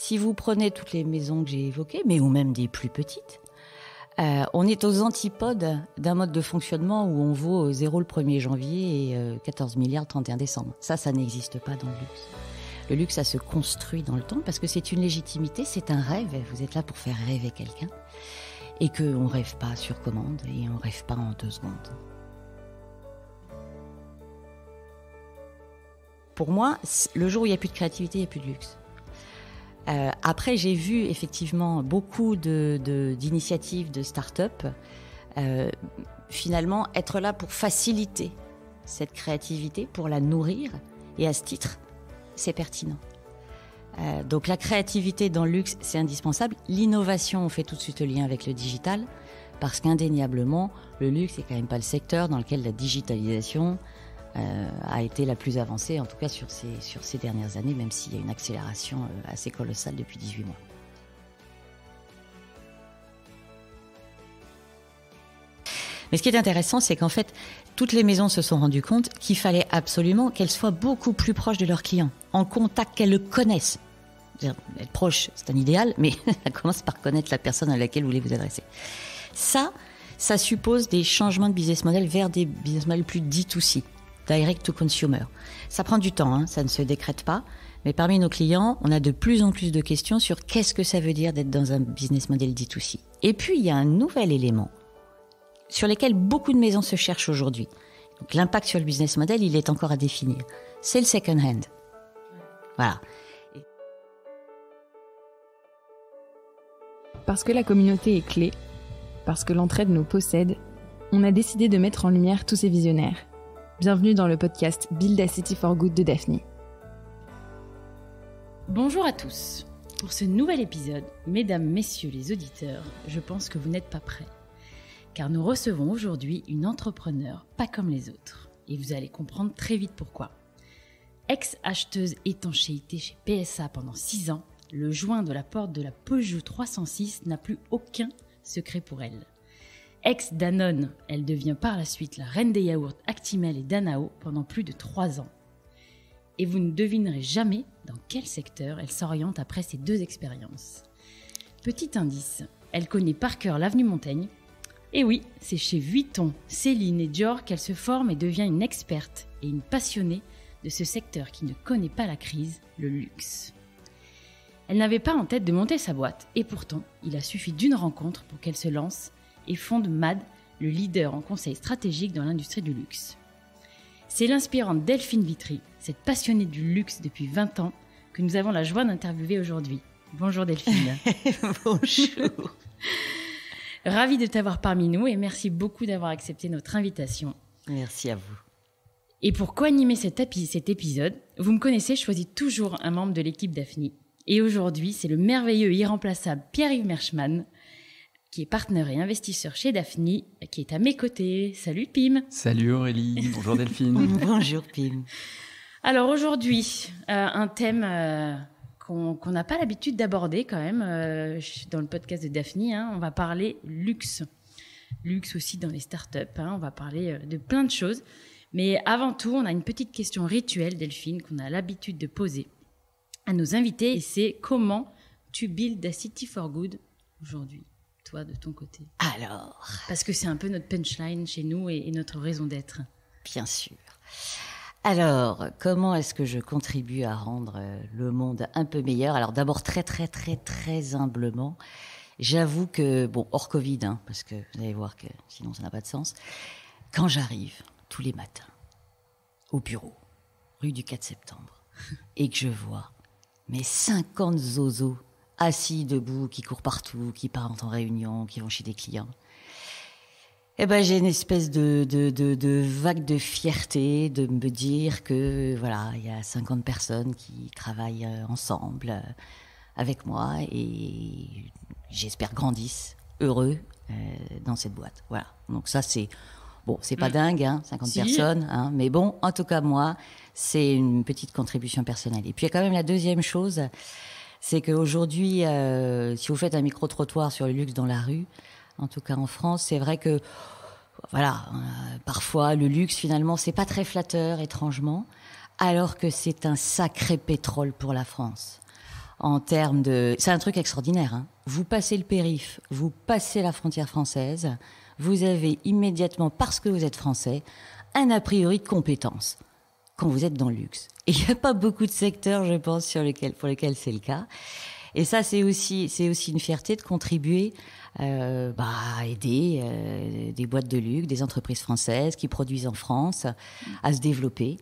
Si vous prenez toutes les maisons que j'ai évoquées, mais ou même des plus petites, on est aux antipodes d'un mode de fonctionnement où on vaut 0 le 1er janvier et 14 milliards le 31 décembre. Ça n'existe pas dans le luxe. Le luxe, ça se construit dans le temps parce que c'est une légitimité, c'est un rêve. Vous êtes là pour faire rêver quelqu'un. Et qu'on ne rêve pas sur commande et on ne rêve pas en 2 secondes. Pour moi, le jour où il n'y a plus de créativité, il n'y a plus de luxe. Après, j'ai vu effectivement beaucoup d'initiatives de start-up finalement être là pour faciliter cette créativité, pour la nourrir. Et à ce titre, c'est pertinent. Donc la créativité dans le luxe, c'est indispensable. L'innovation, on fait tout de suite le lien avec le digital, parce qu'indéniablement, le luxe n'est quand même pas le secteur dans lequel la digitalisation a été la plus avancée, en tout cas sur ces dernières années, même s'il y a une accélération assez colossale depuis 18 mois. Mais ce qui est intéressant, c'est qu'en fait, toutes les maisons se sont rendues compte qu'il fallait absolument qu'elles soient beaucoup plus proches de leurs clients, en contact, qu'elles le connaissent. Être proche, c'est un idéal, mais ça commence par connaître la personne à laquelle vous voulez vous adresser. Ça suppose des changements de business model vers des business models plus D2C, direct to consumer. Ça prend du temps, ça ne se décrète pas. Mais parmi nos clients, on a de plus en plus de questions sur qu'est-ce que ça veut dire d'être dans un business model D2C. Et puis, il y a un nouvel élément sur lequel beaucoup de maisons se cherchent aujourd'hui. Donc, l'impact sur le business model, il est encore à définir. C'est le second hand. Voilà. Parce que la communauté est clé, parce que l'entraide nous possède, on a décidé de mettre en lumière tous ces visionnaires. Bienvenue dans le podcast Build a City for Good de Daphne. Bonjour à tous. Pour ce nouvel épisode, mesdames, messieurs les auditeurs, je pense que vous n'êtes pas prêts. Car nous recevons aujourd'hui une entrepreneure pas comme les autres. Et vous allez comprendre très vite pourquoi. Ex-acheteuse étanchéité chez PSA pendant 6 ans, le joint de la porte de la Peugeot 306 n'a plus aucun secret pour elle. Ex-Danone, elle devient par la suite la reine des yaourts Actimel et Danao pendant plus de 3 ans. Et vous ne devinerez jamais dans quel secteur elle s'oriente après ces 2 expériences. Petit indice, elle connaît par cœur l'avenue Montaigne. Et oui, c'est chez Vuitton, Céline et Dior qu'elle se forme et devient une experte et une passionnée de ce secteur qui ne connaît pas la crise, le luxe. Elle n'avait pas en tête de monter sa boîte, et pourtant, il a suffi d'une rencontre pour qu'elle se lance et fonde MAD, le leader en conseil stratégique dans l'industrie du luxe. C'est l'inspirante Delphine Vitry, cette passionnée du luxe depuis 20 ans, que nous avons la joie d'interviewer aujourd'hui. Bonjour Delphine. Bonjour. Ravie de t'avoir parmi nous et merci beaucoup d'avoir accepté notre invitation. Merci à vous. Et pour co-animer cet épisode, vous me connaissez, je choisis toujours un membre de l'équipe Daphne. Et aujourd'hui, c'est le merveilleux et irremplaçable Pierre-Yves Merschmann, qui est partenaire et investisseur chez Daphne, qui est à mes côtés. Salut Pim. Salut Aurélie, bonjour Delphine. Bonjour Pim. Alors aujourd'hui, un thème qu'on n'a pas l'habitude d'aborder quand même dans le podcast de Daphne. On va parler luxe. Luxe aussi dans les startups. On va parler de plein de choses. Mais avant tout, on a une petite question rituelle, Delphine, qu'on a l'habitude de poser à nos invités. Et c'est comment tu build a city for good aujourd'hui, toi, de ton côté? Alors, parce que c'est un peu notre punchline chez nous et notre raison d'être. Bien sûr. Alors, comment est-ce que je contribue à rendre le monde un peu meilleur? Alors d'abord, très humblement, j'avoue que, hors Covid, parce que vous allez voir que sinon ça n'a pas de sens, quand j'arrive tous les matins au bureau, rue du 4 septembre, et que je vois mes 50 zozos assis, debout, qui courent partout, qui partent en réunion, qui vont chez des clients, j'ai une espèce de vague de fierté de me dire que voilà, il y a 50 personnes qui travaillent ensemble avec moi et j'espère grandissent heureux dans cette boîte. Voilà. Donc ça c'est pas dingue, 50 personnes, mais en tout cas moi, c'est une petite contribution personnelle. Et puis il y a quand même la deuxième chose, c'est qu'aujourd'hui, si vous faites un micro-trottoir sur le luxe dans la rue, en tout cas en France, c'est vrai que parfois le luxe finalement c'est pas très flatteur étrangement, alors que c'est un sacré pétrole pour la France. en termes de... C'est un truc extraordinaire. Hein. Vous passez le périph', vous passez la frontière française, vous avez immédiatement, parce que vous êtes français, un a priori de compétence quand vous êtes dans le luxe. Et il n'y a pas beaucoup de secteurs, je pense, pour lesquels c'est le cas. Et ça, c'est aussi une fierté de contribuer à aider des boîtes de luxe, des entreprises françaises qui produisent en France, à se développer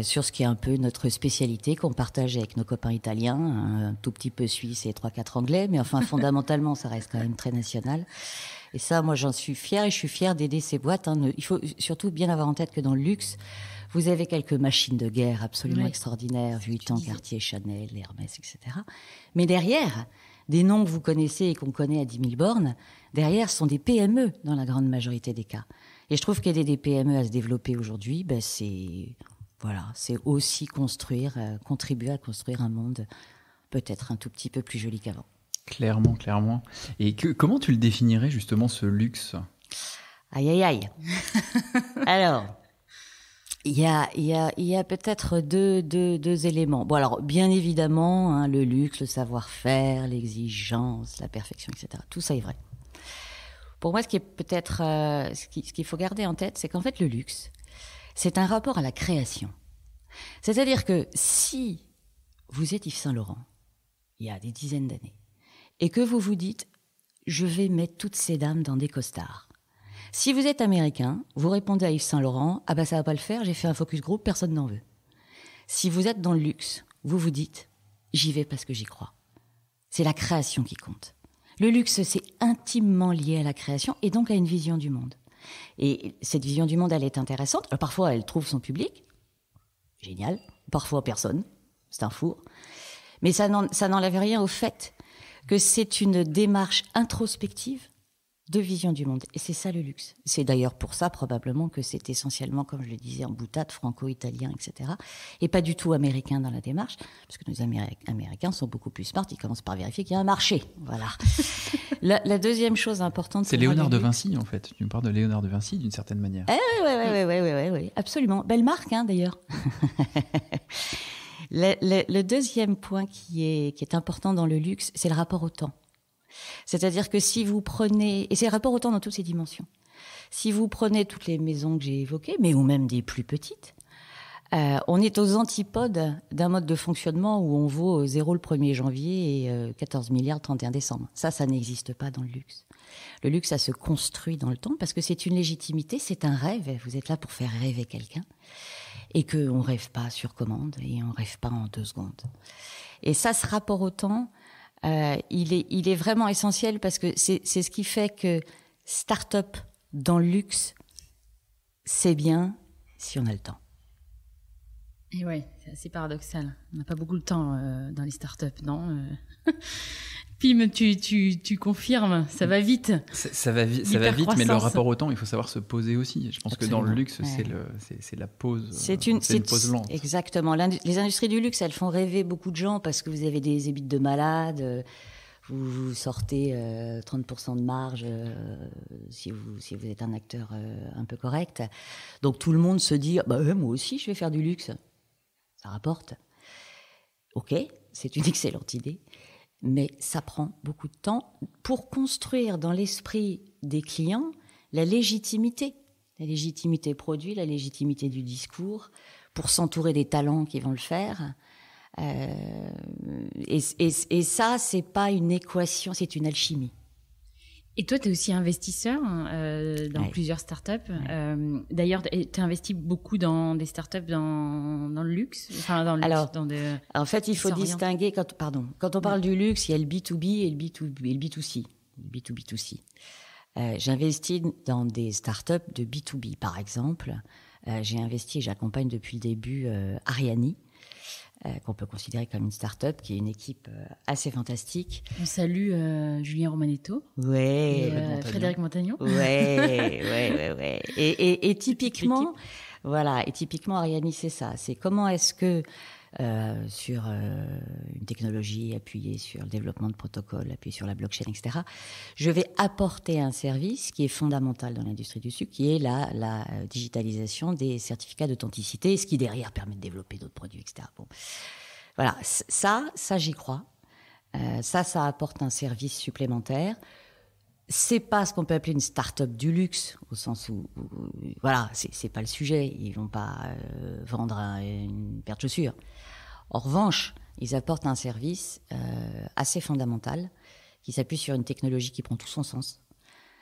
sur ce qui est un peu notre spécialité qu'on partage avec nos copains italiens, un tout petit peu suisse et 3-4 anglais, mais enfin fondamentalement, ça reste quand même très national. Et ça, moi, j'en suis fière et je suis fière d'aider ces boîtes. Hein. Il faut surtout bien avoir en tête que dans le luxe, vous avez quelques machines de guerre absolument extraordinaires, Vuitton, Cartier, Chanel, Hermès, etc. Mais derrière, des noms que vous connaissez et qu'on connaît à 10 000 bornes, derrière, ce sont des PME dans la grande majorité des cas. Et je trouve qu'aider des PME à se développer aujourd'hui, c'est aussi contribuer à construire un monde peut-être un tout petit peu plus joli qu'avant. Clairement, clairement. Et comment tu le définirais justement, ce luxe ? Aïe, aïe, aïe. Alors... Il y a peut-être deux éléments. Bon, alors, bien évidemment, hein, le luxe, le savoir-faire, l'exigence, la perfection, etc. Tout ça est vrai. Pour moi, ce qui est peut-être, ce qu'il faut garder en tête, c'est qu'en fait, le luxe, c'est un rapport à la création. C'est-à-dire que si vous êtes Yves Saint-Laurent, il y a des dizaines d'années, et que vous vous dites, je vais mettre toutes ces dames dans des costards. Si vous êtes américain, vous répondez à Yves Saint-Laurent, ah bah ça va pas le faire, j'ai fait un focus group, personne n'en veut. Si vous êtes dans le luxe, vous vous dites, j'y vais parce que j'y crois. C'est la création qui compte. Le luxe, c'est intimement lié à la création et donc à une vision du monde. Et cette vision du monde, elle est intéressante. Alors, parfois, elle trouve son public, génial. Parfois, personne, c'est un four. Mais ça n'enlève rien au fait que c'est une démarche introspective de vision du monde. Et c'est ça le luxe. C'est d'ailleurs pour ça probablement que c'est essentiellement, comme je le disais, en boutade, franco-italien, etc. Et pas du tout américain dans la démarche, parce que nos Américains sont beaucoup plus smart, ils commencent par vérifier qu'il y a un marché. Voilà. La deuxième chose importante... C'est Léonard de Vinci, en fait. Tu me parles de Léonard de Vinci, d'une certaine manière. Oui, absolument. Belle marque, hein, d'ailleurs. Le deuxième point qui est important dans le luxe, c'est le rapport au temps. C'est-à-dire que si vous prenez, et c'est le rapport au temps dans toutes ses dimensions, si vous prenez toutes les maisons que j'ai évoquées, mais ou même des plus petites, on est aux antipodes d'un mode de fonctionnement où on vaut 0 le 1er janvier et 14 milliards le 31 décembre. Ça n'existe pas dans le luxe. Le luxe, ça se construit dans le temps parce que c'est une légitimité, c'est un rêve. Vous êtes là pour faire rêver quelqu'un et qu'on ne rêve pas sur commande et on ne rêve pas en 2 secondes. Et ça, ce rapport au temps, il est vraiment essentiel parce que c'est ce qui fait que start-up dans le luxe, c'est bien si on a le temps. Et ouais, c'est assez paradoxal. On n'a pas beaucoup de temps dans les startups, non Pim, tu confirmes, ça va vite. Ça va vite, mais le rapport au temps, il faut savoir se poser aussi. Je pense Absolument. Que dans le luxe, c'est la pause. C'est une pause lente. Exactement. Les industries du luxe, elles font rêver beaucoup de gens parce que vous avez des EBIT de malades. Vous sortez 30% de marge si vous êtes un acteur un peu correct. Donc tout le monde se dit moi aussi je vais faire du luxe. Ça rapporte. Ok, c'est une excellente idée. Mais ça prend beaucoup de temps pour construire dans l'esprit des clients la légitimité produit, la légitimité du discours, pour s'entourer des talents qui vont le faire. Et ça, c'est pas une équation, c'est une alchimie. Et toi, tu es aussi investisseur dans plusieurs startups. D'ailleurs, tu as investi beaucoup dans des startups dans le luxe. Enfin, dans le luxe, en fait, il faut distinguer quand on parle du luxe, il y a le B2B et le B2C, le B2B2C. J'investis dans des startups de B2B, par exemple. J'ai investi et j'accompagne depuis le début Ariani, qu'on peut considérer comme une start-up, qui est une équipe assez fantastique. On salue Julien Romanetto et Frédéric Montagnon. Ouais. Et typiquement, Ariani, c'est ça. C'est comment est-ce que sur une technologie appuyée sur le développement de protocoles, appuyée sur la blockchain, etc., je vais apporter un service qui est fondamental dans l'industrie du sucre, qui est la digitalisation des certificats d'authenticité, ce qui derrière permet de développer d'autres produits, etc. Bon. Voilà, ça j'y crois. Ça apporte un service supplémentaire. C'est pas ce qu'on peut appeler une start-up du luxe, au sens où voilà, c'est pas le sujet. Ils vont pas vendre une paire de chaussures. En revanche, ils apportent un service assez fondamental qui s'appuie sur une technologie qui prend tout son sens,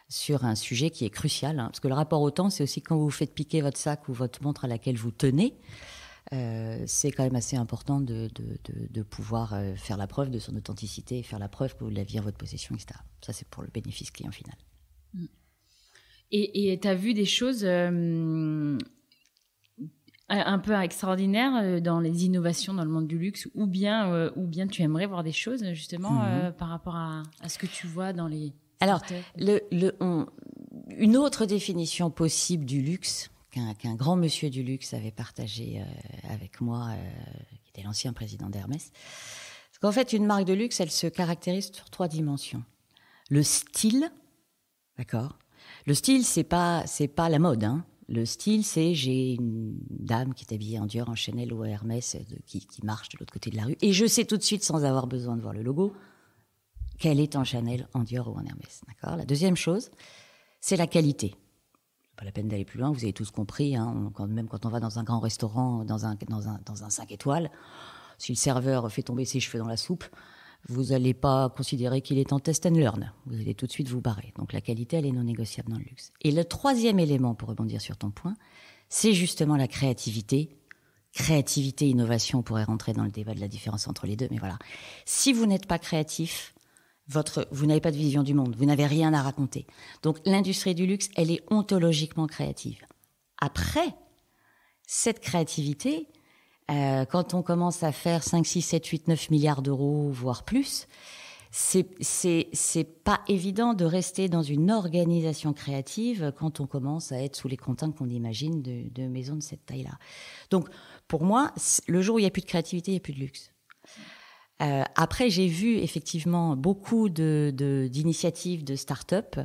sur un sujet qui est crucial. Parce que le rapport au temps, c'est aussi quand vous faites piquer votre sac ou votre montre à laquelle vous tenez, c'est quand même assez important de pouvoir faire la preuve de son authenticité et faire la preuve que vous l'aviez en votre possession, etc. Ça, c'est pour le bénéfice client final. Et tu as vu des choses un peu extraordinaires dans les innovations dans le monde du luxe, ou bien tu aimerais voir des choses justement par rapport à ce que tu vois dans les... Alors, une autre définition possible du luxe, qu'un grand monsieur du luxe avait partagé avec moi, qui était l'ancien président d'Hermès. Parce qu'en fait, une marque de luxe, elle se caractérise sur 3 dimensions. Le style, d'accord ? Le style, c'est pas la mode, hein. Le style, c'est j'ai une dame qui est habillée en Dior, en Chanel ou à Hermès, qui marche de l'autre côté de la rue, et je sais tout de suite, sans avoir besoin de voir le logo, qu'elle est en Chanel, en Dior ou en Hermès, d'accord ? La deuxième chose, c'est la qualité. Pas la peine d'aller plus loin, vous avez tous compris, hein, même quand on va dans un grand restaurant, dans un 5 étoiles, si le serveur fait tomber ses cheveux dans la soupe, vous n'allez pas considérer qu'il est en test and learn. Vous allez tout de suite vous barrer. Donc la qualité, elle est non négociable dans le luxe. Et le troisième élément, pour rebondir sur ton point, c'est justement la créativité. Créativité, innovation, on pourrait rentrer dans le débat de la différence entre les deux, mais voilà. Si vous n'êtes pas créatif, vous n'avez pas de vision du monde, vous n'avez rien à raconter. Donc l'industrie du luxe, elle est ontologiquement créative. Après, cette créativité, quand on commence à faire 5, 6, 7, 8, 9 milliards d'euros, voire plus, c'est pas évident de rester dans une organisation créative quand on commence à être sous les contraintes qu'on imagine de maisons de cette taille-là. Donc, pour moi, le jour où il n'y a plus de créativité, il n'y a plus de luxe. Après, j'ai vu effectivement beaucoup d'initiatives de start-up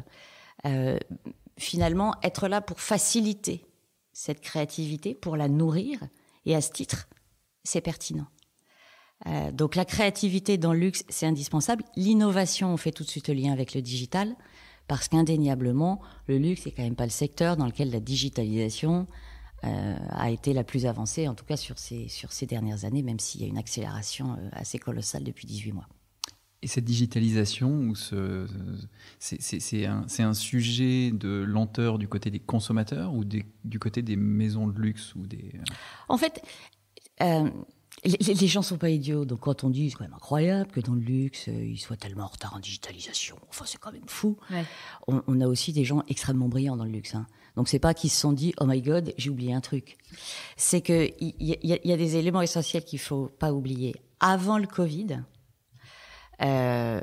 finalement être là pour faciliter cette créativité, pour la nourrir, et à ce titre, c'est pertinent. Donc la créativité dans le luxe, c'est indispensable. L'innovation, on fait tout de suite le lien avec le digital, parce qu'indéniablement, le luxe n'est quand même pas le secteur dans lequel la digitalisation a été la plus avancée, en tout cas sur ces dernières années, même s'il y a une accélération assez colossale depuis 18 mois. Et cette digitalisation, c'est un sujet de lenteur du côté des consommateurs ou du côté des maisons de luxe ou des... En fait, les gens sont pas idiots. Donc quand on dit, c'est quand même incroyable que dans le luxe, ils soient tellement en retard en digitalisation. Enfin, c'est quand même fou. Ouais. On a aussi des gens extrêmement brillants dans le luxe, hein. Donc c'est pas qu'ils se sont dit, oh my God, j'ai oublié un truc. C'est que il y a des éléments essentiels qu'il faut pas oublier. Avant le Covid, la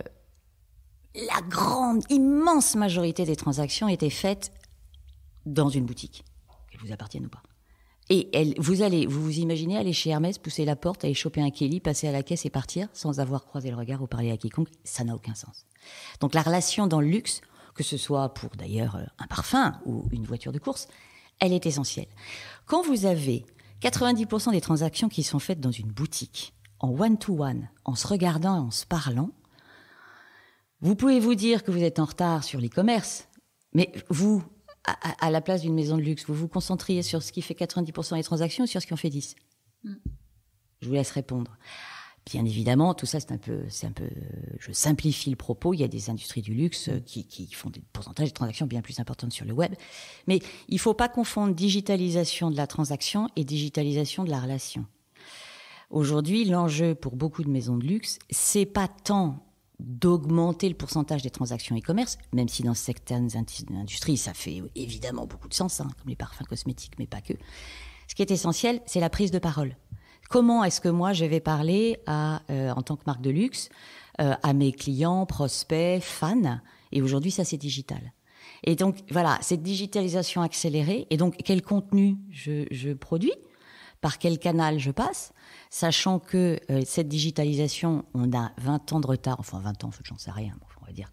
grande, immense majorité des transactions étaient faites dans une boutique, qu'elles vous appartiennent ou pas. Et vous imaginez aller chez Hermès, pousser la porte, aller choper un Kelly, passer à la caisse et partir sans avoir croisé le regard ou parlé à quiconque, ça n'a aucun sens. Donc la relation dans le luxe, que ce soit pour d'ailleurs un parfum ou une voiture de course, elle est essentielle. Quand vous avez 90% des transactions qui sont faites dans une boutique, en one-to-one, en se regardant et en se parlant, vous pouvez vous dire que vous êtes en retard sur l'e-commerce, mais vous, à la place d'une maison de luxe, vous vous concentriez sur ce qui fait 90% des transactions ou sur ce qui en fait 10 ? Je vous laisse répondre. Bien évidemment, tout ça, c'est un peu, je simplifie le propos. Il y a des industries du luxe qui font des pourcentages de transactions bien plus importantes sur le web. Mais il ne faut pas confondre digitalisation de la transaction et digitalisation de la relation. Aujourd'hui, l'enjeu pour beaucoup de maisons de luxe, c'est pas tant d'augmenter le pourcentage des transactions e-commerce, même si dans certaines industries, ça fait évidemment beaucoup de sens, hein, comme les parfums cosmétiques, mais pas que. Ce qui est essentiel, c'est la prise de parole. Comment est-ce que moi, je vais parler en tant que marque de luxe, à mes clients, prospects, fans? Et aujourd'hui, ça, c'est digital. Et donc, voilà, cette digitalisation accélérée. Et donc, quel contenu je produis? Par quel canal je passe? Sachant que cette digitalisation, on a 20 ans de retard. Enfin, 20 ans, j'en sais rien. On va dire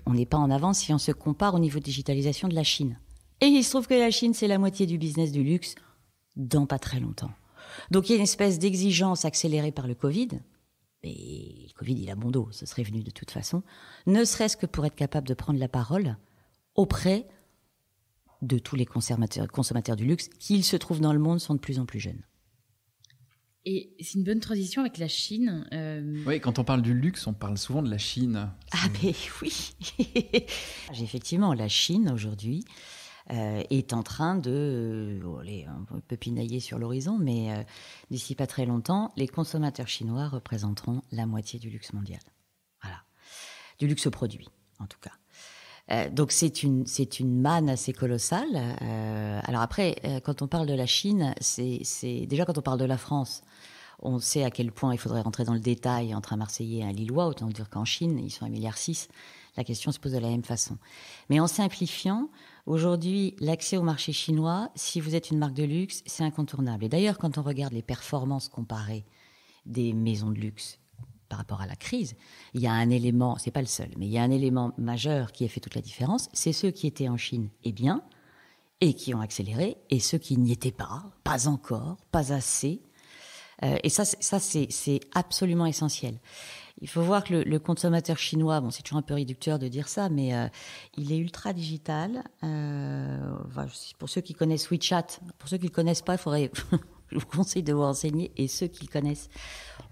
qu'on n'est pas en avance si on se compare au niveau de digitalisation de la Chine. Et il se trouve que la Chine, c'est la moitié du business du luxe dans pas très longtemps. Donc, il y a une espèce d'exigence accélérée par le Covid, Et le Covid, il a bon dos, ce serait venu de toute façon, ne serait-ce que pour être capable de prendre la parole auprès de tous les consommateurs du luxe qui, il se trouve dans le monde, sont de plus en plus jeunes. Et c'est une bonne transition avec la Chine. Oui, quand on parle du luxe, on parle souvent de la Chine. Ah mais oui. Effectivement, la Chine aujourd'hui est en train de... on peut pinailler sur l'horizon, mais d'ici pas très longtemps, les consommateurs chinois représenteront la moitié du luxe mondial. Voilà. Du luxe produit, en tout cas. Donc c'est une manne assez colossale. Alors après, quand on parle de la Chine, c'est déjà quand on parle de la France, on sait à quel point il faudrait rentrer dans le détail entre un Marseillais et un Lillois. Autant dire qu'en Chine, ils sont 1,6 milliard. La question se pose de la même façon. Mais en simplifiant, aujourd'hui, l'accès au marché chinois, si vous êtes une marque de luxe, c'est incontournable. Et d'ailleurs, quand on regarde les performances comparées des maisons de luxe par rapport à la crise, il y a un élément, c'est pas le seul, mais il y a un élément majeur qui a fait toute la différence, c'est ceux qui étaient en Chine et bien, et qui ont accéléré, et ceux qui n'y étaient pas encore, pas assez. Et ça c'est absolument essentiel. Il faut voir que le consommateur chinois, bon, c'est toujours un peu réducteur de dire ça, mais il est ultra digital. Pour ceux qui connaissent WeChat, pour ceux qui ne le connaissent pas, je vous conseille de vous renseigner. Et ceux qui le connaissent,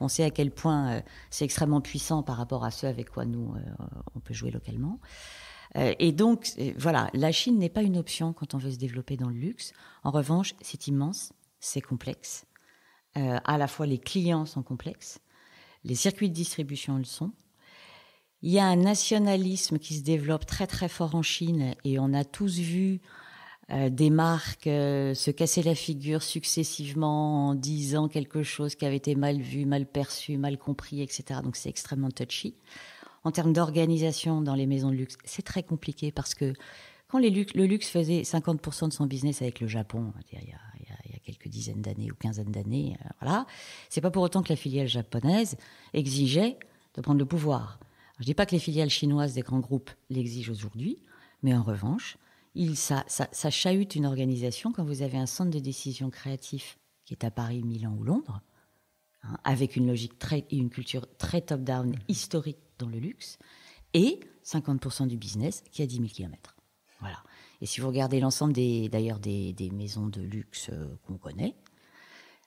on sait à quel point c'est extrêmement puissant par rapport à ceux avec quoi nous, on peut jouer localement. Et donc, voilà, la Chine n'est pas une option quand on veut se développer dans le luxe. En revanche, c'est immense, c'est complexe. À la fois, les clients sont complexes, les circuits de distribution le sont. Il y a un nationalisme qui se développe très très fort en Chine et on a tous vu des marques se casser la figure successivement en disant quelque chose qui avait été mal vu, mal perçu, mal compris, etc. Donc c'est extrêmement touchy. En termes d'organisation dans les maisons de luxe, c'est très compliqué parce que quand le luxe faisait 50% de son business avec le Japon, il y a quelques dizaines d'années ou quinzaines d'années, voilà, c'est pas pour autant que la filiale japonaise exigeait de prendre le pouvoir. Alors, je dis pas que les filiales chinoises des grands groupes l'exigent aujourd'hui, mais en revanche, ça chahute une organisation quand vous avez un centre de décision créatif qui est à Paris, Milan ou Londres, hein, avec une logique et une culture très top-down historique dans le luxe, et 50% du business qui a 10 000 km. Voilà. Et si vous regardez l'ensemble des maisons de luxe qu'on connaît,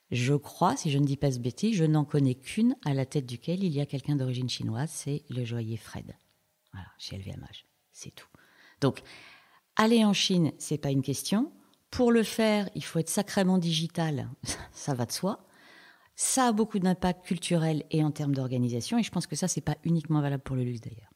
je crois, si je ne dis pas ce bêtise, je n'en connais qu'une à la tête duquel il y a quelqu'un d'origine chinoise, c'est le joaillier Fred. Voilà, chez LVMH, c'est tout. Donc, aller en Chine, c'est pas une question. Pour le faire, il faut être sacrément digital, ça va de soi. Ça a beaucoup d'impact culturel et en termes d'organisation, et je pense que ça, c'est pas uniquement valable pour le luxe d'ailleurs.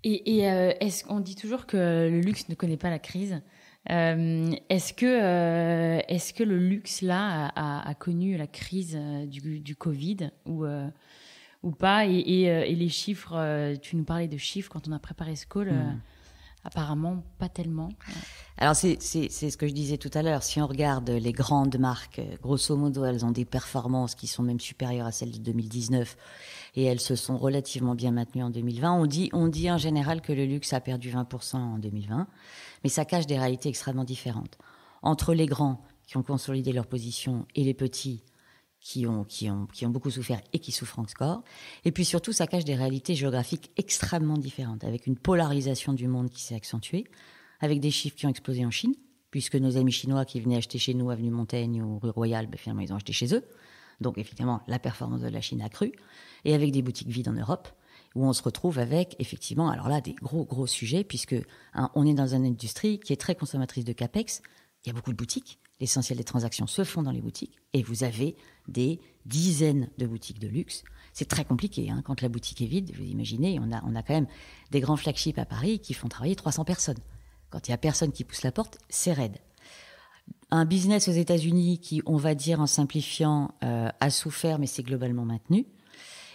Et est-ce qu'on dit toujours que le luxe ne connaît pas la crise? Est-ce que le luxe là a connu la crise du Covid ou pas? Et les chiffres, tu nous parlais de chiffres quand on a préparé ce call. Apparemment, pas tellement. Alors, c'est ce que je disais tout à l'heure. Si on regarde les grandes marques, grosso modo, elles ont des performances qui sont même supérieures à celles de 2019 et elles se sont relativement bien maintenues en 2020. On dit en général que le luxe a perdu 20% en 2020, mais ça cache des réalités extrêmement différentes. Entre les grands qui ont consolidé leur position et les petits qui ont beaucoup souffert et qui souffrent encore. Et puis surtout, ça cache des réalités géographiques extrêmement différentes, avec une polarisation du monde qui s'est accentuée, avec des chiffres qui ont explosé en Chine, puisque nos amis chinois qui venaient acheter chez nous, avenue Montaigne ou rue Royale, finalement, ils ont acheté chez eux. Donc, effectivement, la performance de la Chine a cru. Et avec des boutiques vides en Europe, où on se retrouve avec, effectivement, alors là, des gros sujets, puisque on est dans une industrie qui est très consommatrice de CAPEX. Il y a beaucoup de boutiques. L'essentiel des transactions se font dans les boutiques et vous avez des dizaines de boutiques de luxe. C'est très compliqué, hein. Quand la boutique est vide, vous imaginez, on a quand même des grands flagships à Paris qui font travailler 300 personnes. Quand il n'y a personne qui pousse la porte, c'est raide. Un business aux États-Unis qui, on va dire en simplifiant, a souffert, mais c'est globalement maintenu.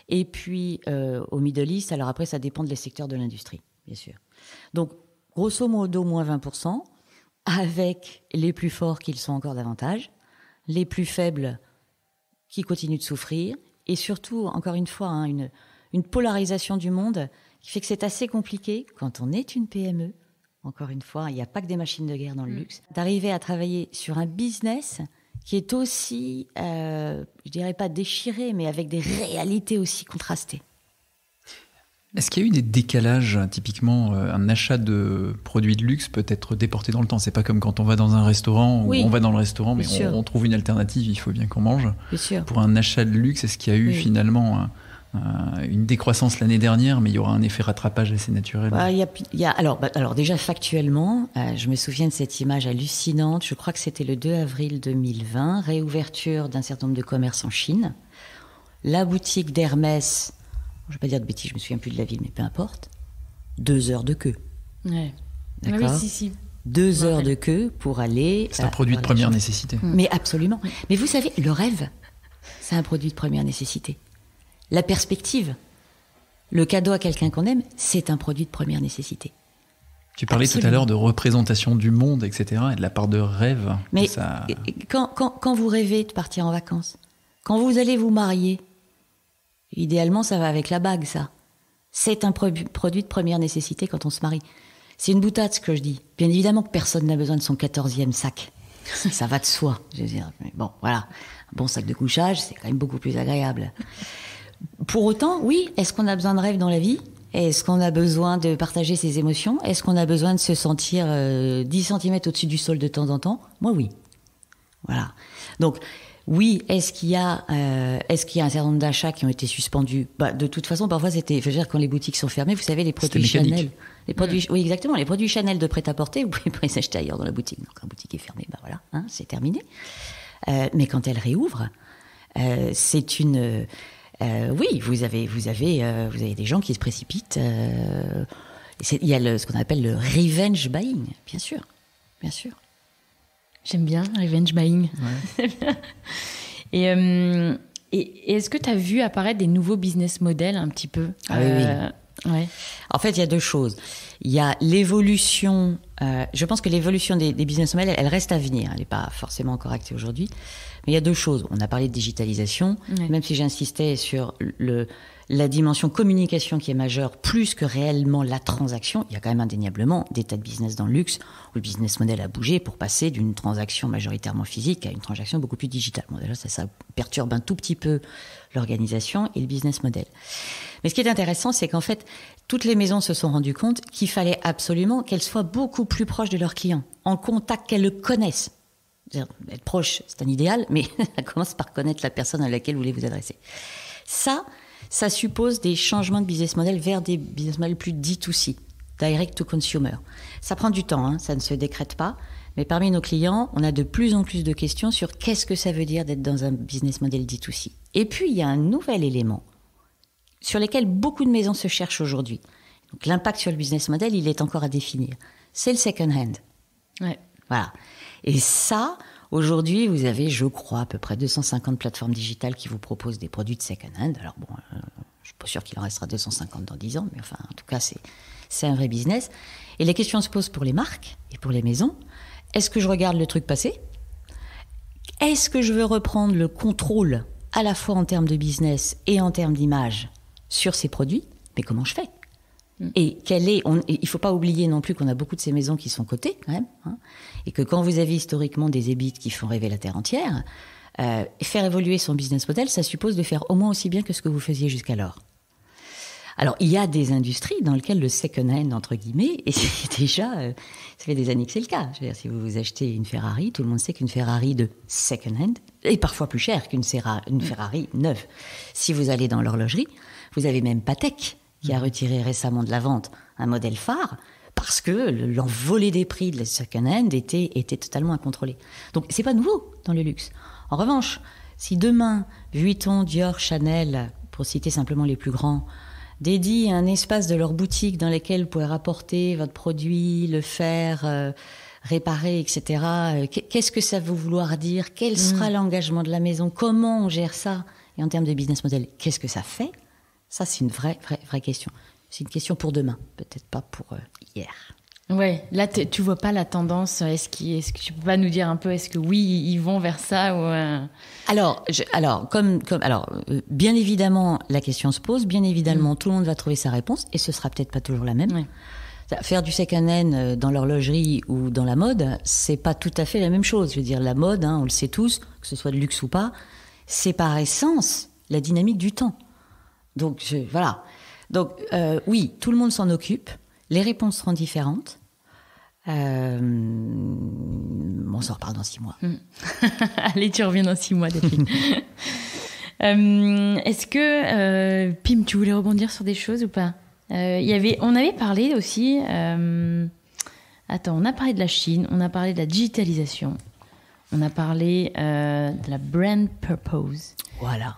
Et puis au Middle East, alors après, ça dépend des secteurs de l'industrie, bien sûr. Donc, grosso modo, moins 20%. Avec les plus forts qui le sont encore davantage, les plus faibles qui continuent de souffrir, et surtout, encore une fois, une polarisation du monde qui fait que c'est assez compliqué, quand on est une PME, encore une fois, il n'y a pas que des machines de guerre dans le luxe, d'arriver à travailler sur un business qui est aussi, je dirais pas déchirée, mais avec des réalités aussi contrastées. Est-ce qu'il y a eu des décalages? Typiquement, un achat de produits de luxe peut être déporté dans le temps. C'est pas comme quand on va dans un restaurant, Oui, où on va dans le restaurant, mais sûr. on trouve une alternative, il faut bien qu'on mange. Bien sûr. Pour un achat de luxe, est-ce qu'il y a eu Oui. finalement une décroissance l'année dernière, mais il y aura un effet rattrapage assez naturel? Alors déjà factuellement, je me souviens de cette image hallucinante. Je crois que c'était le 2 avril 2020, réouverture d'un certain nombre de commerces en Chine. La boutique d'Hermès, je ne vais pas dire de bêtises, je me souviens plus de la ville, mais peu importe. 2 heures de queue. Ouais. D'accord. Ah oui, si. 2 heures de queue pour aller. C'est un produit de première nécessité. Mais absolument. Mais vous savez, le rêve, c'est un produit de première nécessité. La perspective, le cadeau à quelqu'un qu'on aime, c'est un produit de première nécessité. Tu parlais tout à l'heure de représentation du monde, etc., et de la part de rêve. Mais ça... quand vous rêvez de partir en vacances, quand vous allez vous marier, idéalement, ça va avec la bague, ça. C'est un produit de première nécessité quand on se marie. C'est une boutade, ce que je dis. Bien évidemment que personne n'a besoin de son 14e sac. Ça va de soi. Je veux dire, mais bon, voilà. Un bon sac de couchage, c'est quand même beaucoup plus agréable. Pour autant, oui, est-ce qu'on a besoin de rêve dans la vie? Est-ce qu'on a besoin de partager ses émotions? Est-ce qu'on a besoin de se sentir 10 cm au-dessus du sol de temps en temps? Moi, oui. Voilà. Donc, oui, est-ce qu'il y a un certain nombre d'achats qui ont été suspendus? De toute façon, parfois c'était, je veux dire, quand les boutiques sont fermées, vous savez, les produits Chanel, oui, exactement, les produits Chanel de prêt-à-porter, vous pouvez pas les acheter ailleurs dans la boutique. Donc, la boutique est fermée, voilà, c'est terminé. Mais quand elle réouvre, c'est une, oui, vous avez des gens qui se précipitent. Il y a ce qu'on appelle le revenge buying, bien sûr, bien sûr. J'aime bien, revenge buying. Ouais. Et est-ce que tu as vu apparaître des nouveaux business models un petit peu? Oui. Ouais. En fait, il y a 2 choses. Il y a l'évolution, je pense que l'évolution des business models, elle reste à venir. Elle n'est pas forcément encore actée aujourd'hui. Mais il y a 2 choses. On a parlé de digitalisation, même si j'insistais sur la dimension communication qui est majeure, plus que réellement la transaction. Il y a quand même indéniablement des tas de business dans le luxe où le business model a bougé pour passer d'une transaction majoritairement physique à une transaction beaucoup plus digitale. Bon, déjà, ça perturbe un tout petit peu l'organisation et le business model. Mais ce qui est intéressant, c'est qu'en fait, toutes les maisons se sont rendues compte qu'il fallait absolument qu'elles soient beaucoup plus proches de leurs clients, en contact, qu'elles le connaissent. Être proche, c'est un idéal, mais ça commence par connaître la personne à laquelle vous voulez vous adresser. Ça suppose des changements de business model vers des business models plus D2C, direct to consumer. Ça prend du temps, ça ne se décrète pas. Mais parmi nos clients, on a de plus en plus de questions sur qu'est-ce que ça veut dire d'être dans un business model D2C. Et puis, il y a un nouvel élément sur lequel beaucoup de maisons se cherchent aujourd'hui. Donc, l'impact sur le business model, il est encore à définir. C'est le second hand. Ouais. Voilà. Et ça, aujourd'hui, vous avez, je crois, à peu près 250 plateformes digitales qui vous proposent des produits de second hand. Alors bon, je suis pas sûr qu'il en restera 250 dans 10 ans, mais enfin, en tout cas, c'est un vrai business. Et les questions se posent pour les marques et pour les maisons. Est-ce que je regarde le truc passer? Est-ce que je veux reprendre le contrôle à la fois en termes de business et en termes d'image sur ces produits? Mais comment je fais? Et il faut pas oublier non plus qu'on a beaucoup de ces maisons qui sont cotées, quand même, et que quand vous avez historiquement des EBIT qui font rêver la terre entière, faire évoluer son business model, ça suppose de faire au moins aussi bien que ce que vous faisiez jusqu'alors. Alors, il y a des industries dans lesquelles le second hand, entre guillemets, et c'est déjà, ça fait des années que c'est le cas. Je veux dire, si vous achetez une Ferrari, tout le monde sait qu'une Ferrari de second hand est parfois plus chère qu'une Ferrari neuve. Si vous allez dans l'horlogerie, vous avez même Patek qui a retiré récemment de la vente un modèle phare parce que l'envolée des prix de la second hand était totalement incontrôlée. Donc, c'est pas nouveau dans le luxe. En revanche, si demain, Vuitton, Dior, Chanel, pour citer simplement les plus grands, dédient un espace de leur boutique dans lequel vous pouvez rapporter votre produit, le faire réparer, etc. Qu'est-ce que ça veut vouloir dire? Quel sera l'engagement de la maison? Comment on gère ça? Et en termes de business model, qu'est-ce que ça fait? Ça, c'est une vraie question. C'est une question pour demain, peut-être pas pour hier. Ouais, là, tu vois pas la tendance. Est-ce que tu peux pas nous dire un peu, est-ce que oui, ils vont vers ça ou Alors, bien évidemment, la question se pose. Bien évidemment, tout le monde va trouver sa réponse et ce sera peut-être pas toujours la même. Ouais. Faire du second-hand dans l'horlogerie ou dans la mode, c'est pas tout à fait la même chose. Je veux dire, la mode, on le sait tous, que ce soit de luxe ou pas, c'est par essence la dynamique du temps. Donc, voilà. Donc, oui, tout le monde s'en occupe. Les réponses seront différentes. On s'en reparle dans 6 mois. Allez, tu reviens dans 6 mois, Delphine. Est-ce que, Pim, tu voulais rebondir sur des choses ou pas? On avait parlé aussi... on a parlé de la Chine, on a parlé de la digitalisation, on a parlé de la brand purpose. Voilà.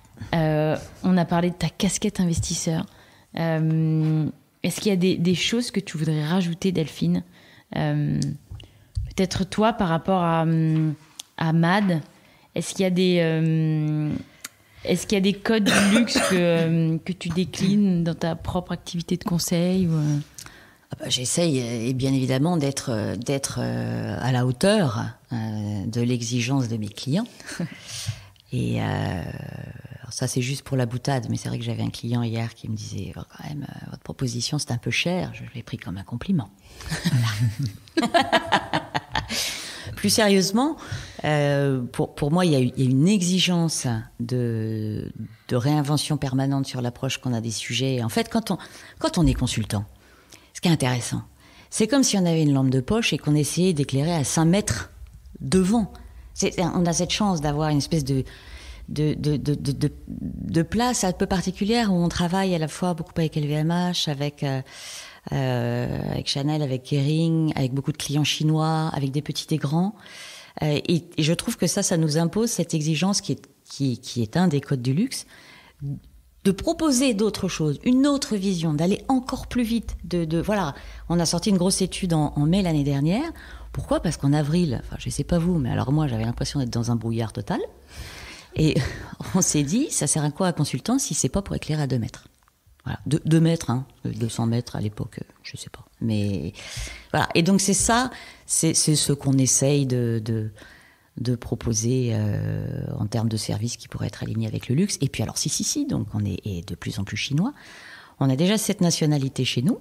On a parlé de ta casquette investisseur. Est-ce qu'il y a des choses que tu voudrais rajouter, Delphine? Peut-être toi, par rapport à MAD, est-ce qu'il y a des codes du luxe que tu déclines dans ta propre activité de conseil ou... J'essaye, et bien évidemment, d'être à la hauteur de l'exigence de mes clients. Et alors ça, c'est juste pour la boutade, mais c'est vrai que j'avais un client hier qui me disait quand même, votre proposition, c'est un peu cher. Je l'ai pris comme un compliment. Plus sérieusement, pour moi, il y a une exigence de réinvention permanente sur l'approche qu'on a des sujets. En fait, quand on est consultant, ce qui est intéressant, c'est comme si on avait une lampe de poche et qu'on essayait d'éclairer à 5 mètres devant. On a cette chance d'avoir une espèce de place un peu particulière où on travaille à la fois beaucoup avec LVMH, avec Chanel, avec Kering, avec beaucoup de clients chinois, avec des petits et grands. Et je trouve que ça nous impose cette exigence qui est un des codes du luxe, de proposer d'autres choses, une autre vision, d'aller encore plus vite. Voilà, on a sorti une grosse étude en mai l'année dernière. Pourquoi ? Parce qu'en avril, enfin je sais pas vous, mais alors moi j'avais l'impression d'être dans un brouillard total. Et on s'est dit, ça sert à quoi un consultant si c'est pas pour éclairer à 2 mètres ? Voilà, 2 mètres, 200 mètres à l'époque, je sais pas. Mais voilà, et donc c'est ça, c'est ce qu'on essaye de proposer en termes de services qui pourraient être alignés avec le luxe. Et puis alors si, donc on est de plus en plus chinois. On a déjà 7 nationalités chez nous.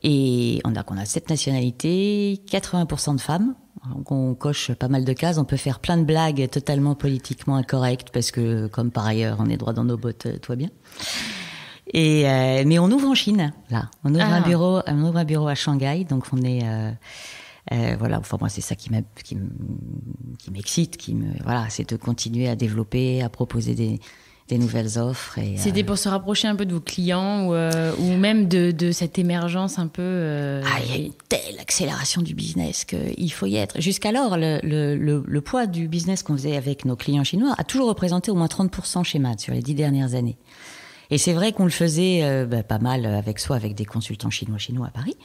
Et on a 7 nationalités, 80% de femmes. Donc on coche pas mal de cases. On peut faire plein de blagues totalement politiquement incorrectes parce que, comme par ailleurs, on est droit dans nos bottes, toi bien. Mais on ouvre en Chine, là. On ouvre un bureau à Shanghai. Donc on est, voilà. Enfin moi c'est ça qui m'excite, voilà, c'est de continuer à développer, à proposer des nouvelles offres. C'était pour se rapprocher un peu de vos clients ou même de cette émergence un peu... il y a une telle accélération du business qu'il faut y être. Jusqu'alors, le poids du business qu'on faisait avec nos clients chinois a toujours représenté au moins 30% chez MAD sur les 10 dernières années. Et c'est vrai qu'on le faisait pas mal avec des consultants chinois à Paris,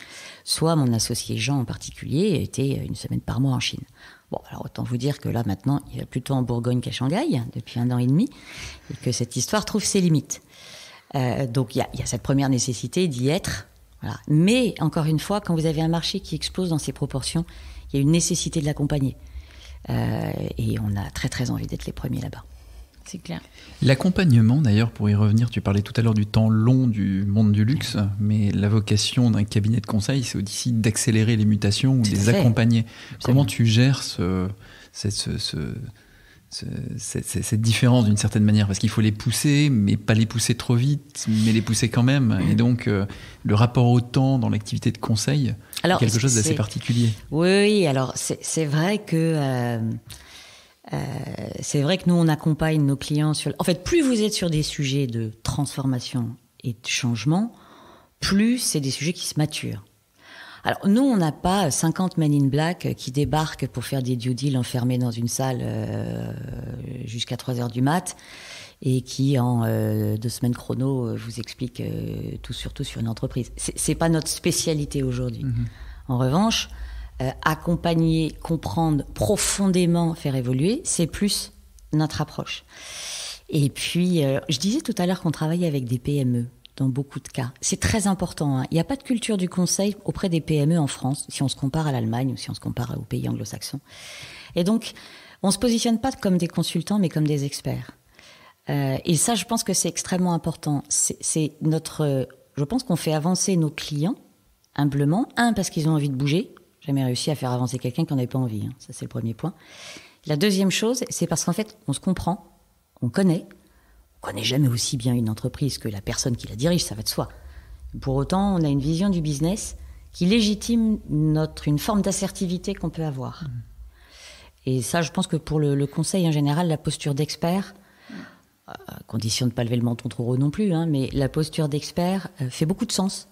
soit mon associé Jean en particulier était une semaine par mois en Chine. Bon, alors autant vous dire que là, maintenant, il va plutôt en Bourgogne qu'à Shanghai, depuis 1 an et demi, et que cette histoire trouve ses limites. Donc, il y a cette première nécessité d'y être. Voilà. Mais, encore une fois, quand vous avez un marché qui explose dans ses proportions, il y a une nécessité de l'accompagner. Et on a très, très envie d'être les premiers là-bas. C'est clair. L'accompagnement, d'ailleurs, pour y revenir, tu parlais tout à l'heure du temps long du monde du luxe, mais la vocation d'un cabinet de conseil, c'est aussi d'accélérer les mutations ou de les accompagner. Absolument. Comment tu gères cette différence d'une certaine manière ? Parce qu'il faut les pousser, mais pas les pousser trop vite, mais les pousser quand même. Et donc, le rapport au temps dans l'activité de conseil, c'est quelque chose d'assez particulier. Oui, alors c'est vrai que... c'est vrai que nous, on accompagne nos clients sur... En fait, plus vous êtes sur des sujets de transformation et de changement, plus c'est des sujets qui se maturent. Alors, nous, on n'a pas 50 men in black qui débarquent pour faire des due deals enfermés dans une salle jusqu'à 3h du mat et qui, en 2 semaines chrono, vous expliquent tout sur une entreprise. C'est pas notre spécialité aujourd'hui. Mmh. En revanche... accompagner, comprendre, profondément faire évoluer, c'est plus notre approche. Et puis, je disais tout à l'heure qu'on travaillait avec des PME dans beaucoup de cas. C'est très important. Il n'y a pas de culture du conseil auprès des PME en France, si on se compare à l'Allemagne ou si on se compare aux pays anglo-saxons. Et donc, on ne se positionne pas comme des consultants, mais comme des experts. Et ça, je pense que c'est extrêmement important. C'est notre je pense qu'on fait avancer nos clients humblement. Parce qu'ils ont envie de bouger. J'ai jamais réussi à faire avancer quelqu'un qui n'en avait pas envie. Ça, c'est le premier point. La deuxième chose, c'est parce qu'en fait, on se comprend, on connaît jamais aussi bien une entreprise que la personne qui la dirige, ça va de soi. Pour autant, on a une vision du business qui légitime une forme d'assertivité qu'on peut avoir. Et ça, je pense que pour le conseil en général, la posture d'expert, condition de ne pas lever le menton trop haut non plus, mais la posture d'expert fait beaucoup de sens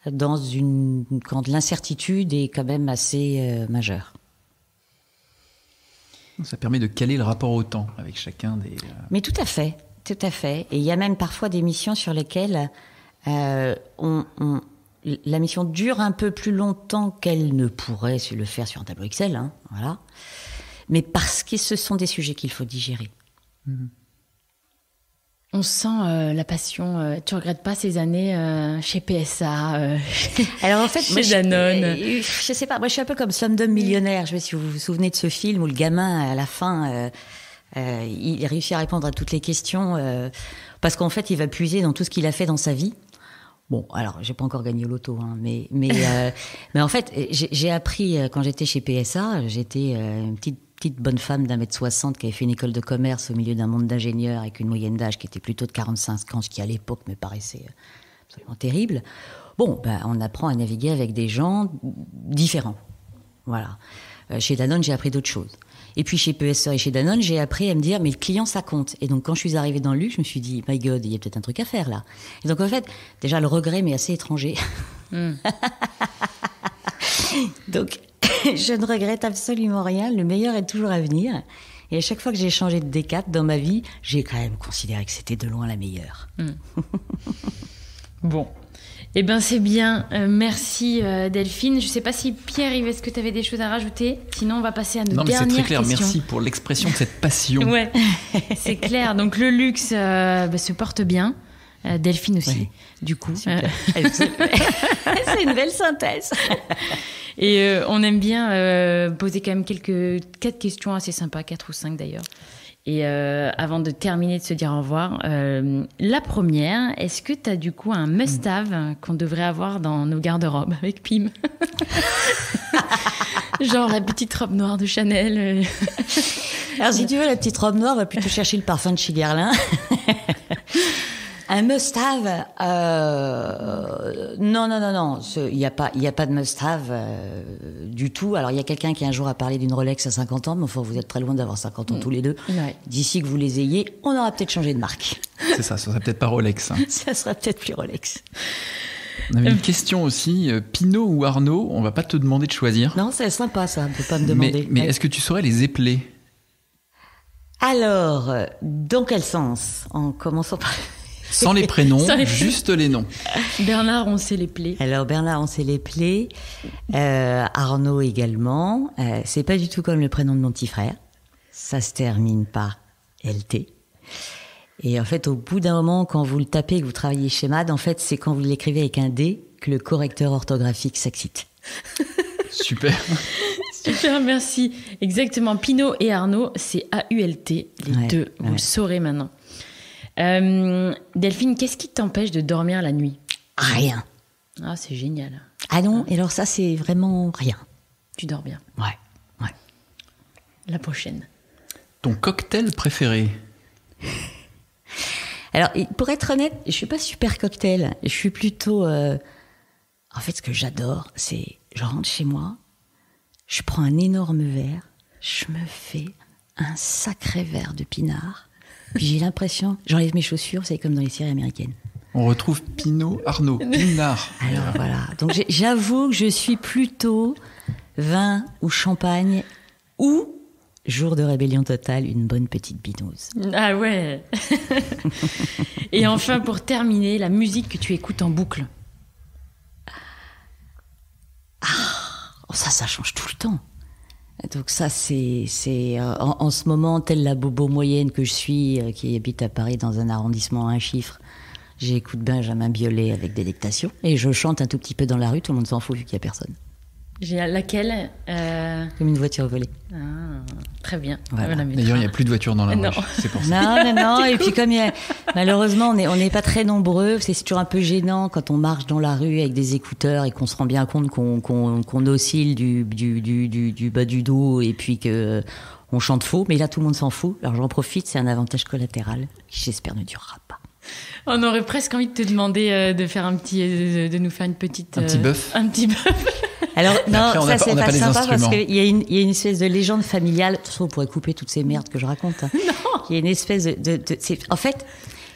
quand l'incertitude est quand même assez majeure. Ça permet de caler le rapport au temps avec chacun des... Mais tout à fait. Et il y a même parfois des missions sur lesquelles la mission dure un peu plus longtemps qu'elle ne pourrait le faire sur un tableau Excel, voilà. Mais parce que ce sont des sujets qu'il faut digérer. On sent la passion. Tu regrettes pas ces années chez PSA, Alors en fait, chez Danone. Je sais pas. Moi, je suis un peu comme Slumdog Millionnaire. Je sais pas si vous vous souvenez de ce film où le gamin, à la fin, il réussit à répondre à toutes les questions parce qu'en fait, il va puiser dans tout ce qu'il a fait dans sa vie. Bon, alors, j'ai pas encore gagné au loto, mais en fait, j'ai appris quand j'étais chez PSA. J'étais une petite bonne femme d'1m60 qui avait fait une école de commerce au milieu d'un monde d'ingénieurs avec une moyenne d'âge qui était plutôt de 45 ans, ce qui à l'époque me paraissait absolument terrible. Bon, on apprend à naviguer avec des gens différents. Voilà. Chez Danone, j'ai appris d'autres choses. Et puis chez PSA et chez Danone, j'ai appris à me dire, mais le client, ça compte. Et donc quand je suis arrivée dans le luxe, je me suis dit, my God, il y a peut-être un truc à faire là. Et donc en fait, déjà le regret m'est assez étranger. Donc je ne regrette absolument rien. Le meilleur est toujours à venir. Et à chaque fois que j'ai changé de décap dans ma vie, j'ai quand même considéré que c'était de loin la meilleure. Bon. Eh bien, c'est bien. Merci, Delphine. Je ne sais pas si Pierre-Yves, est-ce que tu avais des choses à rajouter ? Sinon, on va passer à nos dernières questions. Non, mais c'est très clair. Merci pour l'expression de cette passion. Ouais, c'est clair. Donc, le luxe se porte bien. Delphine aussi, du coup. C'est une belle synthèse. Et on aime bien poser quand même 4 questions assez sympas, 4 ou 5 d'ailleurs. Et avant de terminer, de se dire au revoir, la première, est-ce que tu as du coup un must-have qu'on devrait avoir dans nos garde-robes avec Pim ? Genre la petite robe noire de Chanel. Alors si tu veux la petite robe noire, on va plutôt chercher le parfum de chez Guerlain. Un must-have, non. Il n'y a pas de must-have du tout. Alors, il y a quelqu'un qui un jour a parlé d'une Rolex à 50 ans, mais enfin, vous êtes très loin d'avoir 50 ans tous les deux. Ouais. D'ici que vous les ayez, on aura peut-être changé de marque. C'est ça sera peut-être pas Rolex. Ça sera peut-être plus Rolex. On avait une question aussi, Pinot ou Arnaud, on va pas te demander de choisir. Non, c'est sympa ça, de pas me demander. Mais est-ce que tu saurais les épeler ? Alors, dans quel sens ? En commençant par... Sans les prénoms, juste les noms. Bernard, on sait les plaies. Alors Bernard, on sait les plaies. Arnaud également. C'est pas du tout comme le prénom de mon petit frère. Ça se termine par LT. Et en fait, au bout d'un moment, quand vous le tapez, que vous travaillez chez MAD, en fait, c'est quand vous l'écrivez avec un D que le correcteur orthographique s'excite. Super. Super, merci. Exactement. Pinot et Arnaud, c'est AULT, les deux. Vous le saurez maintenant. Delphine, qu'est-ce qui t'empêche de dormir la nuit ? Rien. Ah, c'est génial. Ah non, et alors ça, c'est vraiment rien. Tu dors bien. Ouais. La prochaine. Ton cocktail préféré ? Alors, pour être honnête, je suis pas super cocktail. Je suis plutôt... En fait, ce que j'adore, c'est... Je rentre chez moi, je prends un énorme verre, je me fais un sacré verre de pinard... Puis j'ai l'impression, j'enlève mes chaussures, c'est comme dans les séries américaines. On retrouve Pinot, Arnaud, Pinard. Alors voilà, donc j'avoue que je suis plutôt vin ou champagne ou, jour de rébellion totale, une bonne petite binouse. Ah ouais. Et enfin, pour terminer, la musique que tu écoutes en boucle. Ça change tout le temps. Donc ça, c'est en ce moment, telle la bobo moyenne que je suis, qui habite à Paris dans un arrondissement à un chiffre, j'écoute Benjamin Biolay avec délectation et je chante un tout petit peu dans la rue, tout le monde s'en fout vu qu'il n'y a personne. Laquelle Comme une voiture volée. Très bien. Voilà. D'ailleurs, il n'y a plus de voitures dans la rue. C'est pour ça. Non. Et puis comme malheureusement, on n'est pas très nombreux. C'est toujours un peu gênant quand on marche dans la rue avec des écouteurs et qu'on se rend bien compte qu'on oscille du bas du dos et puis que on chante faux. Mais là, tout le monde s'en fout. Alors j'en profite. C'est un avantage collatéral qui, j'espère, ne durera pas. On aurait presque envie de te demander de faire de nous faire une petite... Un petit bœuf. Un petit bœuf. Alors, non, après, ça, c'est pas sympa parce qu'il y a une espèce de légende familiale. De toute façon, on pourrait couper toutes ces merdes que je raconte. Hein. Non. Il y a une espèce en fait,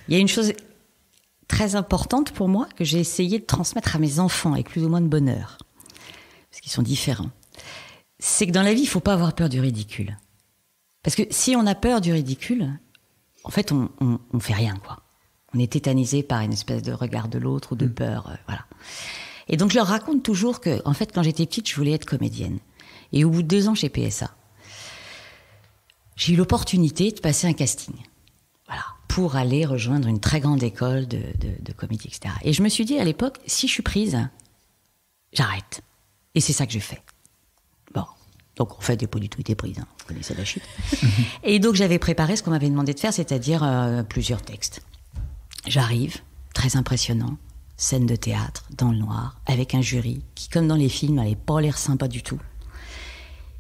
il y a une chose très importante pour moi que j'ai essayé de transmettre à mes enfants avec plus ou moins de bonheur. Parce qu'ils sont différents. C'est que dans la vie, il faut pas avoir peur du ridicule. Parce que si on a peur du ridicule, en fait, on fait rien, quoi. On est tétanisé par une espèce de regard de l'autre ou de peur, voilà. Et donc, je leur raconte toujours que, en fait, quand j'étais petite, je voulais être comédienne. Et au bout de 2 ans chez PSA, j'ai eu l'opportunité de passer un casting. Voilà. Pour aller rejoindre une très grande école de comédie, etc. Et je me suis dit, à l'époque, si je suis prise, j'arrête. Et c'est ça que j'ai fait. Bon. Donc, en fait, j'ai pas du tout été prise, hein. Vous connaissez la chute. Et donc, j'avais préparé ce qu'on m'avait demandé de faire, c'est-à-dire plusieurs textes. J'arrive, très impressionnant, scène de théâtre, dans le noir, avec un jury qui, comme dans les films, n'avait pas l'air sympa du tout.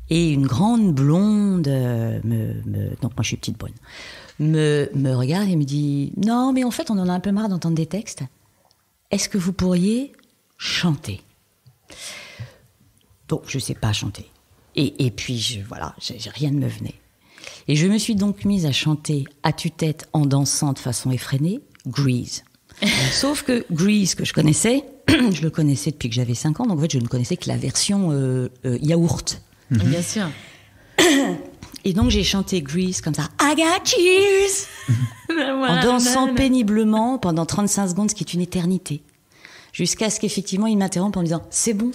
Et une grande blonde, donc moi je suis petite bonne, me regarde et me dit « Non, mais en fait, on en a un peu marre d'entendre des textes. Est-ce que vous pourriez chanter ?» Donc, je sais pas chanter. Et puis, rien ne me venait. Et je me suis donc mise à chanter à tue-tête en dansant de façon effrénée, Grease. Sauf que Grease, que je connaissais, je le connaissais depuis que j'avais 5 ans, donc en fait, je ne connaissais que la version yaourt. Bien sûr. Et donc, j'ai chanté Grease comme ça, I got cheers, en dansant péniblement pendant 35 secondes, ce qui est une éternité. Jusqu'à ce qu'effectivement, il m'interrompe en me disant, c'est bon.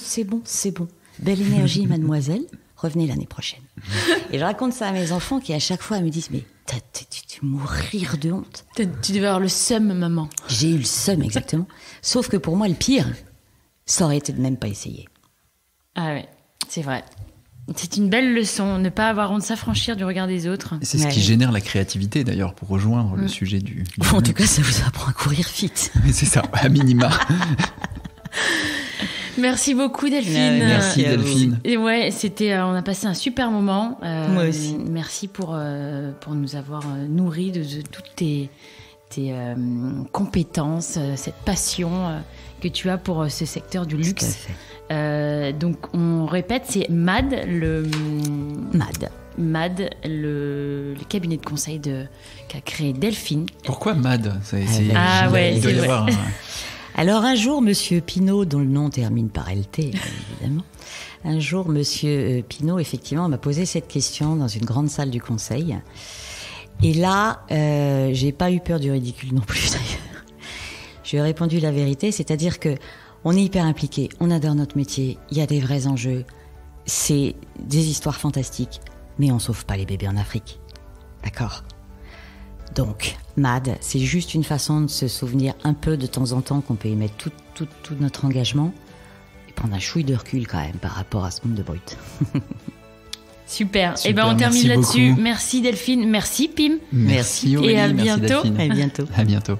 Belle énergie, mademoiselle. Revenez l'année prochaine. Et je raconte ça à mes enfants qui, à chaque fois, me disent, mais tu mourir de honte. Tu devais avoir le seum, maman. J'ai eu le seum, exactement. Sauf que pour moi, le pire, ça aurait été de même pas essayer. Ah ouais, c'est vrai. C'est une belle leçon, ne pas avoir honte, s'affranchir du regard des autres. Et c'est ce qui génère la créativité, d'ailleurs, pour rejoindre le sujet du... En tout cas, ça vous apprend à courir vite. C'est ça, à minima. Merci beaucoup, Delphine. Merci, Delphine. Et ouais, on a passé un super moment. Moi aussi. Merci pour nous avoir nourris de toutes tes compétences, cette passion que tu as pour ce secteur du luxe. Donc, on répète, c'est MAD, le cabinet de conseil qu'a créé Delphine. Pourquoi MAD? Il doit y avoir... Alors un jour, Monsieur Pinault, dont le nom termine par LT, évidemment, un jour, Monsieur Pinault, effectivement, m'a posé cette question dans une grande salle du conseil. Et là, j'ai pas eu peur du ridicule non plus, d'ailleurs. Je lui ai répondu la vérité, c'est-à-dire que on est hyper impliqués, on adore notre métier, il y a des vrais enjeux, c'est des histoires fantastiques, mais on sauve pas les bébés en Afrique. D'accord ? Donc, MAD, c'est juste une façon de se souvenir un peu de temps en temps qu'on peut y mettre tout notre engagement et prendre un chouille de recul quand même par rapport à ce monde de brut. Super. Et ben on termine là-dessus. Beaucoup. Merci Delphine, merci Pim. Merci Aurélie, et à bientôt. Merci Delphine. À bientôt. À bientôt.